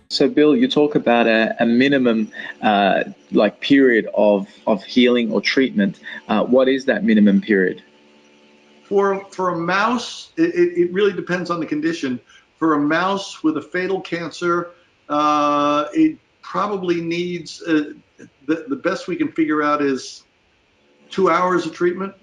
So, Bill, you talk about a minimum like period of healing or treatment. What is that minimum period? For a mouse, it really depends on the condition. For a mouse with a fatal cancer, it probably needs the best we can figure out is 2 hours of treatment.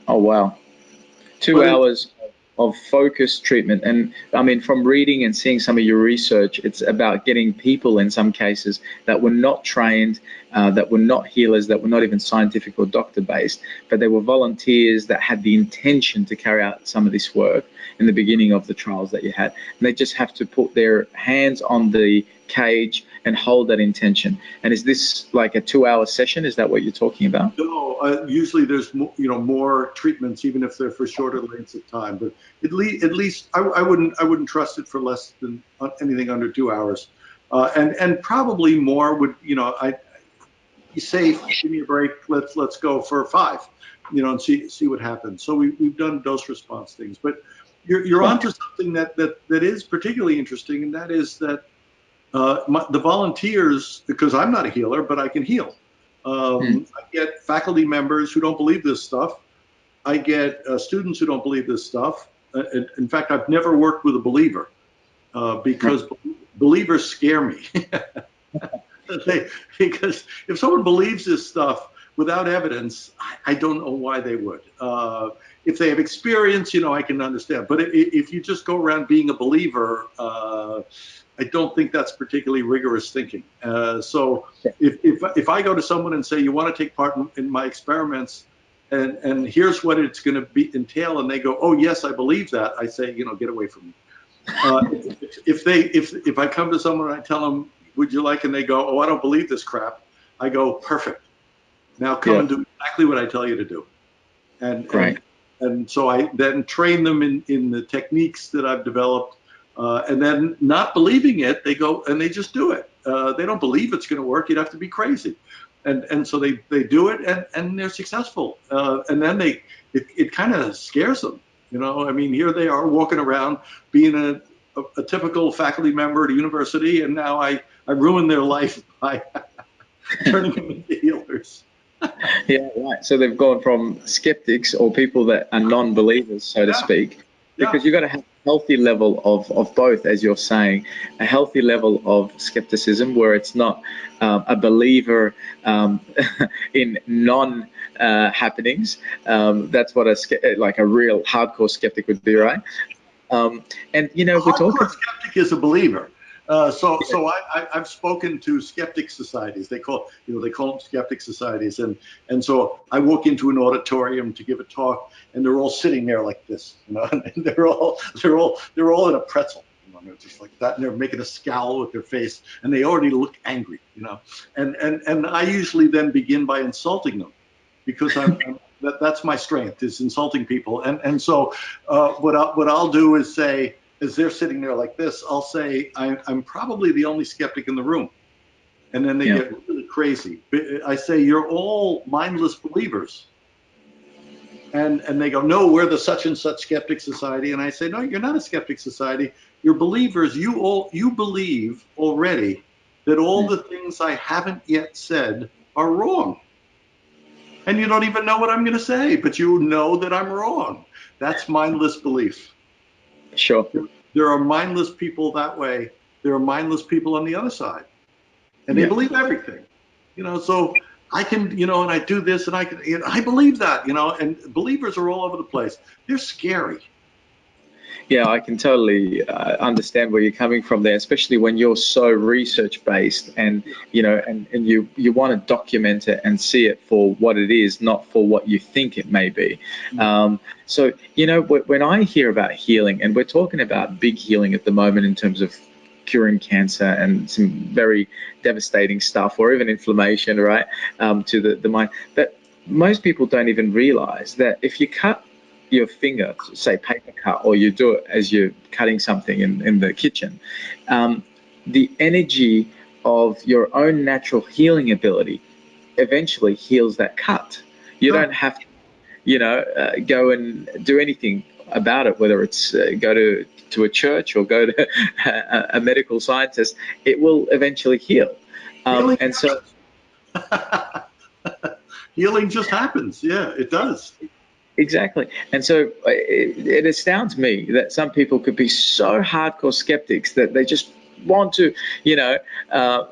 Oh, wow. two But it, hours of focused treatment. And I mean, from reading and seeing some of your research, it's about getting people in some cases that were not trained, that were not healers, that were not even scientific or doctor based, but they were volunteers that had the intention to carry out some of this work in the beginning of the trials that you had. And they just have to put their hands on the cage and hold that intention. And is this like a 2 hour session? Is that what you're talking about? no, usually there's more treatments, even if they're for shorter lengths of time. But at least I wouldn't trust it for less than anything under 2 hours, and probably more would I be safe. Give me a break. Let's go for five, and see what happens. So we've done dose response things, but you're Sure. onto something that is particularly interesting, and that is that the volunteers, because I'm not a healer, but I can heal. Mm. I get faculty members who don't believe this stuff. I get students who don't believe this stuff. In fact, I've never worked with a believer because believers scare me. Because if someone believes this stuff without evidence, I don't know why they would. If they have experience, I can understand. But if you just go around being a believer, I don't think that's particularly rigorous thinking. So if I go to someone and say, you want to take part in my experiments, and here's what it's going to be entail, and they go, oh yes, I believe that, I say, get away from me. If I come to someone and I tell them, would you like, and they go, oh, I don't believe this crap, I go, perfect. Now come Yeah. and do exactly what I tell you to do. And Great. so I then train them in the techniques that I've developed. And then, not believing it, they go and they just do it. They don't believe it's going to work. You'd have to be crazy. And so they do it, and they're successful. And then it kind of scares them. I mean, here they are walking around being a typical faculty member at a university, and now I ruined their life by turning them into healers. Yeah, right. So they've gone from skeptics or people that are non-believers, so to Yeah, speak, yeah, because you've got to have a healthy level of both, as you're saying, a healthy level of skepticism where it's not a believer in non happenings. That's what like a real hardcore skeptic would be, yeah. right? And A we talk hardcore about, skeptic is a believer. yeah, So I've spoken to skeptic societies. They call them skeptic societies, and so I walk into an auditorium to give a talk, and they're all sitting there like this, and they're all in a pretzel. They're just like that, and they're making a scowl with their face, and they already look angry, and I usually then begin by insulting them because that's my strength, is insulting people, and so what I'll do is say, as they're sitting there like this, I'll say, I'm probably the only skeptic in the room. And then they yeah, get really crazy. I say, you're all mindless believers. And they go, no, we're the such and such skeptic society. And I say, no, you're not a skeptic society. You're believers. You believe already that all mm, the things I haven't yet said are wrong. And you don't even know what I'm going to say, but you know that I'm wrong. That's mindless belief. sure. There are mindless people that way. There are mindless people on the other side, and they Yeah. believe everything. So I can, and I do this, and I believe that, and believers are all over the place. They're scary. Yeah, I can totally understand where you're coming from there, especially when you're so research based and and you want to document it and see it for what it is, not for what you think it may be. So when I hear about healing, and we're talking about big healing at the moment in terms of curing cancer and some very devastating stuff, or even inflammation, right, to the mind, but most people don't even realize that if you cut your finger, say paper cut, or you do it as you're cutting something in the kitchen, the energy of your own natural healing ability eventually heals that cut. You Sure. don't have to, go and do anything about it, whether it's go to a church or go to a medical scientist, it will eventually heal. Healing And so, healing just happens. Yeah, it does. exactly. And so it astounds me that some people could be so hardcore skeptics that they just want to, you know, uh,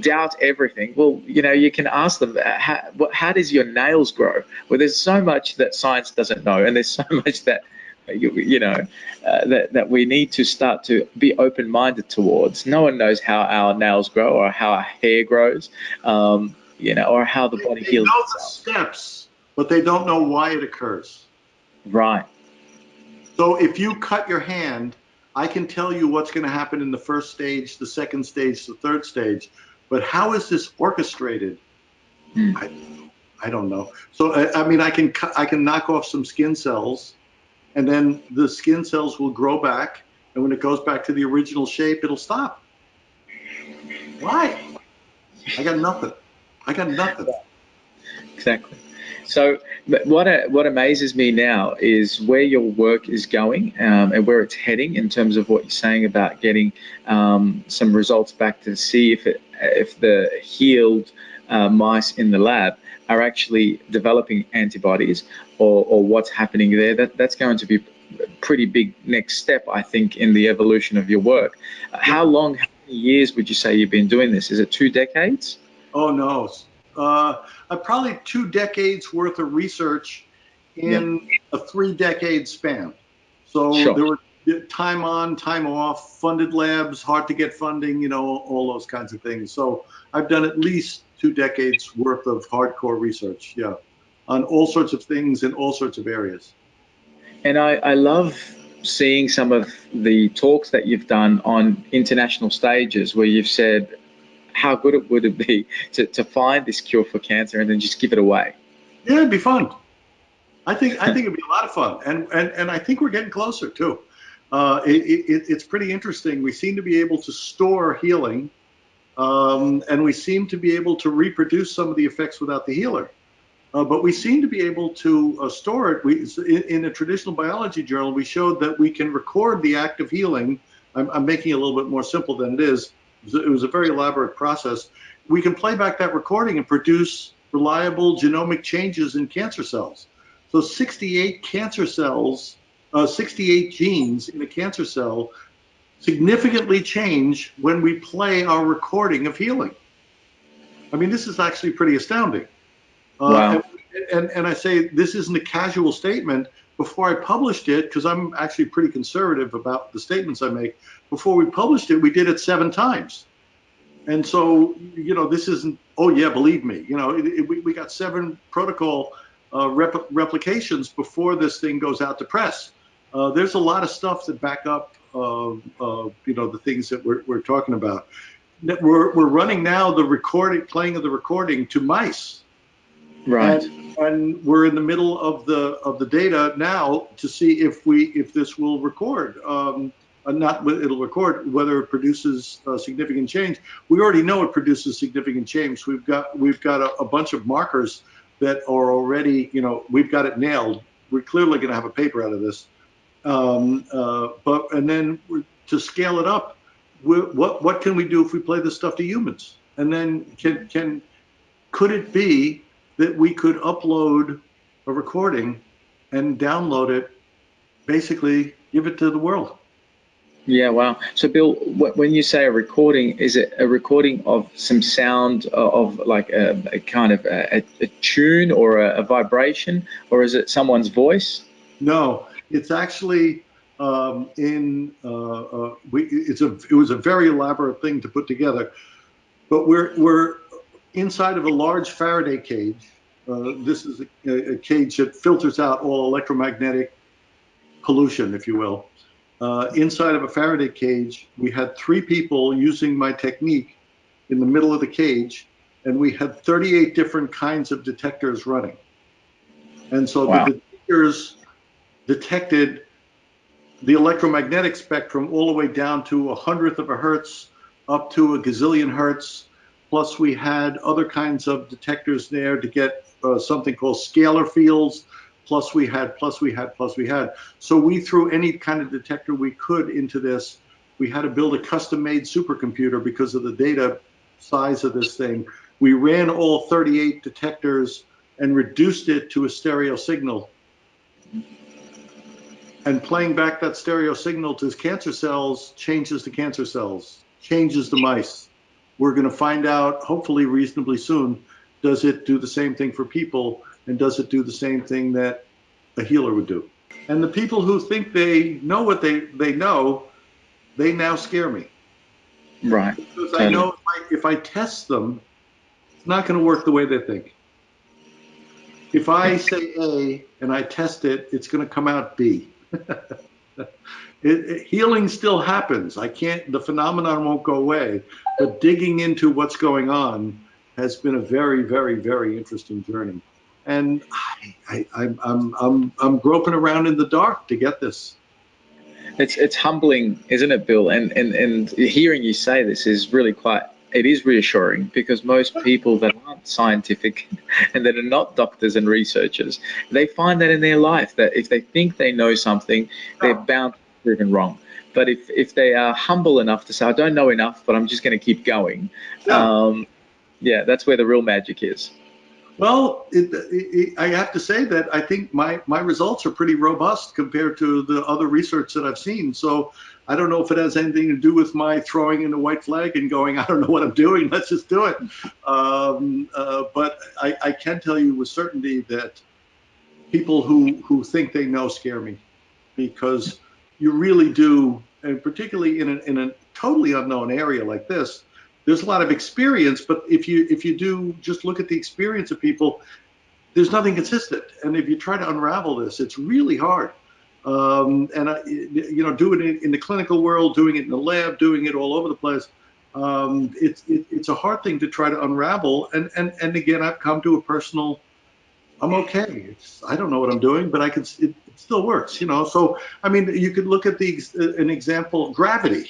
doubt everything. Well, you know, you can ask them, how does your nails grow? Well, there's so much that science doesn't know, and there's so much that, you know, that we need to start to be open-minded towards. No one knows how our nails grow or how our hair grows, you know, or how the body They heals know the itself. steps, but they don't know why it occurs. Right. So if you cut your hand, I can tell you what's going to happen in the first stage, the second stage, the third stage. But how is this orchestrated? Mm. I don't know. So I mean, I can knock off some skin cells, and then the skin cells will grow back, and when it goes back to the original shape, it'll stop. Why? I got nothing. I got nothing. Exactly. So, what amazes me now is where your work is going, and where it's heading in terms of what you're saying about getting some results back to see if the healed mice in the lab are actually developing antibodies, or what's happening there. That's going to be a pretty big next step, I think, in the evolution of your work. How many years would you say you've been doing this? Is it 2 decades? Oh no. Probably 2 decades worth of research Yeah. in a 3 decade span. So Sure. there were time on, time off, funded labs, hard to get funding, you know, all those kinds of things. So I've done at least 2 decades worth of hardcore research, yeah, on all sorts of things in all sorts of areas. And I love seeing some of the talks that you've done on international stages where you've said how good it would it be to find this cure for cancer and then just give it away. Yeah, it'd be fun. I think it'd be a lot of fun, and I think we're getting closer too. It's pretty interesting. We seem to be able to store healing, and we seem to be able to reproduce some of the effects without the healer. But we seem to be able to store it. In a traditional biology journal, we showed that we can record the act of healing. I'm making it a little bit more simple than it is. It was a very elaborate process. We can play back that recording and produce reliable genomic changes in cancer cells. So 68 cancer cells, 68 genes in a cancer cell significantly change when we play our recording of healing. I mean, this is actually pretty astounding. Uh, Wow. and I say this isn't a casual statement. Before I published it, because I'm actually pretty conservative about the statements I make, before we published it, we did it 7 times. And so, you know, this isn't, oh yeah, believe me, you know, we got 7 protocol replications before this thing goes out to press. There's a lot of stuff that back up, you know, the things that we're talking about. We're running now the recording, playing of the recording to mice. Right. And we're in the middle of the data now to see if this will record. Not it'll record whether it produces significant change. We already know it produces significant change. We've got a bunch of markers that are already, you know, we've got it nailed. We're clearly going to have a paper out of this. But and then to scale it up, what can we do if we play this stuff to humans? And then could it be that we could upload a recording and download it, basically give it to the world? Yeah, wow. So, Bill, when you say a recording, is it a recording of some sound of like a kind of a tune or a vibration, or is it someone's voice? No, it's actually it was a very elaborate thing to put together, but we're inside of a large Faraday cage. This is a cage that filters out all electromagnetic pollution, if you will. Inside of a Faraday cage, we had 3 people using my technique in the middle of the cage, and we had 38 different kinds of detectors running. And so Wow. the detectors detected the electromagnetic spectrum all the way down to 1/100th of a hertz up to a gazillion hertz. Plus, we had other kinds of detectors there to get something called scalar fields plus we had. So we threw any kind of detector we could into this. We had to build a custom-made supercomputer because of the data size of this thing. We ran all 38 detectors and reduced it to a stereo signal. And playing back that stereo signal to cancer cells changes the cancer cells, changes the mice. We're going to find out, hopefully reasonably soon, does it do the same thing for people, and does it do the same thing that a healer would do? And the people who think they know what they know, they now scare me. Right. Because I know if I test them, it's not going to work the way they think. If I say A and I test it, it's going to come out B. Healing still happens. The phenomenon won't go away, but digging into what's going on has been a very, very, very interesting journey. And I'm groping around in the dark to get this. It's humbling, isn't it, Bill? And hearing you say this is really it is reassuring, because most people that aren't scientific and that are not doctors and researchers, they find that in their life, that if they think they know something, they're bound to be proven wrong. But if they are humble enough to say, I don't know enough, but I'm just going to keep going, that's where the real magic is. Well, I have to say that I think my results are pretty robust compared to the other research that I've seen. So I don't know if it has anything to do with my throwing in the white flag and going, I don't know what I'm doing, let's just do it. But I can tell you with certainty that people who think they know scare me, because you really do, and particularly in a totally unknown area like this, there's a lot of experience, but if you do just look at the experience of people, there's nothing consistent. And if you try to unravel this, it's really hard. Doing it in the clinical world, doing it in the lab, doing it all over the place, it's a hard thing to try to unravel. And again, I've come to a personal, I'm okay. I don't know what I'm doing, but it still works, So I mean, you could look at an example, gravity.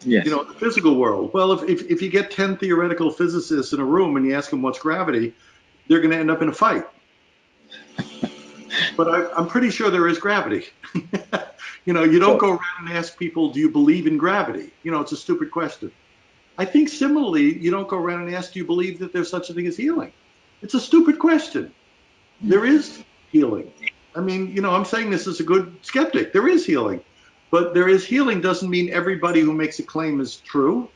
Yes. The physical world. Well, if you get 10 theoretical physicists in a room and you ask them what's gravity, they're going to end up in a fight. But I'm pretty sure there is gravity. You don't go around and ask people, do you believe in gravity? It's a stupid question. I think similarly, you don't go around and ask, do you believe that there's such a thing as healing? It's a stupid question. There is healing. I mean, I'm saying this as a good skeptic. There is healing. But there is healing doesn't mean everybody who makes a claim is true.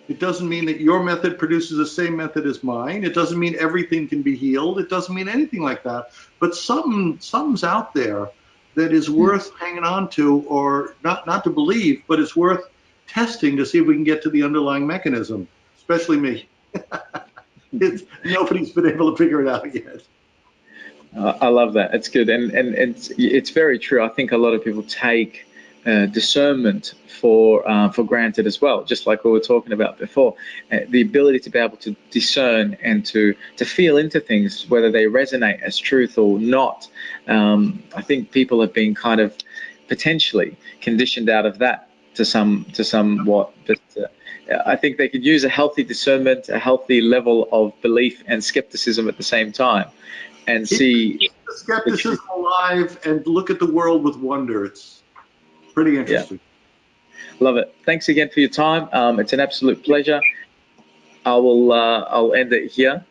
It doesn't mean that your method produces the same method as mine. It doesn't mean everything can be healed. It doesn't mean anything like that. But something's out there that is worth hanging on to, or not to believe, but it's worth testing to see if we can get to the underlying mechanism, especially me. Nobody's been able to figure it out yet. I love that. It's good. And it's very true. I think a lot of people take discernment for granted as well, just like we were talking about before. The ability to be able to discern and to feel into things, whether they resonate as truth or not. I think people have been kind of potentially conditioned out of that to somewhat, but I think they could use a healthy discernment, a healthy level of belief and skepticism at the same time, and see the skepticism alive and look at the world with wonder. It's pretty interesting. Yeah. Love it. Thanks again for your time. It's an absolute pleasure. I'll end it here.